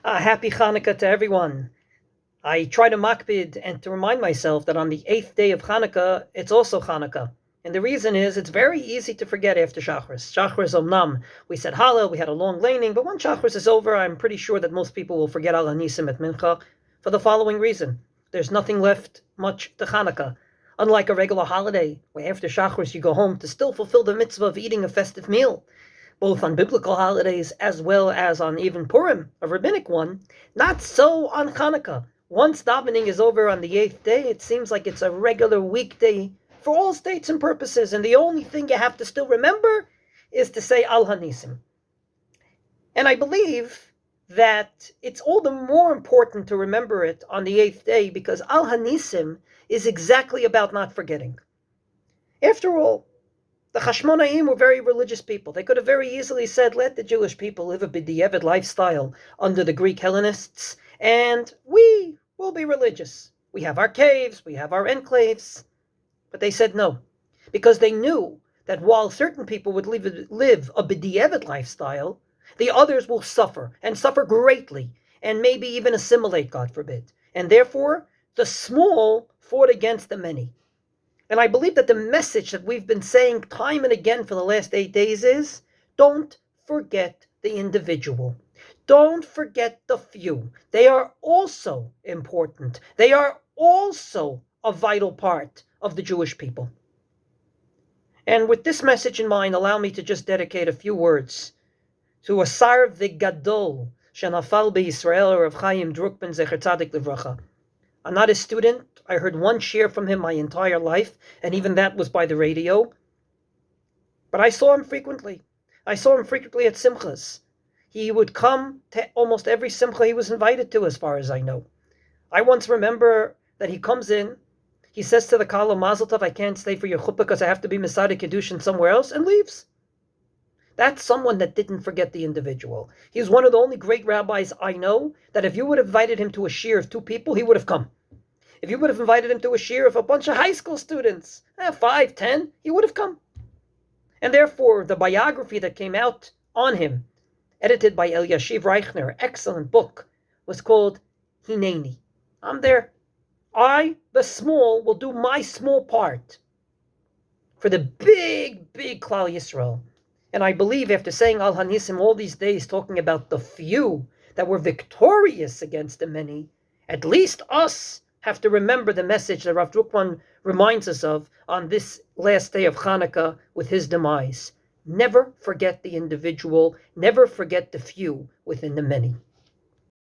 Happy Chanukah to everyone. I try to makbid and to remind myself that on the 8th day of Chanukah, it's also Chanukah. And the reason is it's very easy to forget after Shachris. Shachris Omnam, we said Hallel, we had a long laning, but when Shachris is over, I'm pretty sure that most people will forget Al Hanisim at Mincha for the following reason. There's nothing left much to Chanukah. Unlike a regular holiday, where after Shachris you go home to still fulfill the mitzvah of eating a festive meal, both on biblical holidays as well as on even Purim, a rabbinic one. Not so on Chanukah. Once davening is over on the 8th day, it seems like it's a regular weekday for all states and purposes, and the only thing you have to still remember is to say Al Hanisim. And I believe that it's all the more important to remember it on the 8th day because Al Hanisim is exactly about not forgetting. After all, the Chashmonaim were very religious people. They could have very easily said, let the Jewish people live a b'diavad lifestyle under the Greek Hellenists, and we will be religious. We have our caves, we have our enclaves. But they said no, because they knew that while certain people would live a b'diavad lifestyle, the others will suffer, and suffer greatly, and maybe even assimilate, God forbid. And therefore, the small fought against the many. And I believe that the message that we've been saying time and again for the last 8 days is, don't forget the individual. Don't forget the few. They are also important. They are also a vital part of the Jewish people. And with this message in mind, allow me to just dedicate a few words to a Sarv Gadol, Shenafal B'Yisrael, or of Chaim Drukman, Zecher Tzadik Livracha. I'm not a student. I heard one share from him my entire life, and even that was by the radio. But I saw him frequently. I saw him frequently at simchas. He would come to almost every simcha he was invited to, as far as I know. I once remember that he comes in, he says to the Kala, Mazel Tov, I can't stay for your chuppah because I have to be Masada Kedushin somewhere else, and leaves. That's someone that didn't forget the individual. He's one of the only great rabbis I know that if you would have invited him to a shir of 2 people, he would have come. If you would have invited him to a shir of a bunch of high school students, 5, 10, he would have come. And therefore, the biography that came out on him, edited by Eliashiv Reichner, excellent book, was called Hineni. I'm there. I, the small, will do my small part for the big, big Klal Yisrael. And I believe after saying Al Hanisim all these days, talking about the few that were victorious against the many, at least us have to remember the message that Rav Drukman reminds us of on this last day of Chanukah with his demise. Never forget the individual, never forget the few within the many.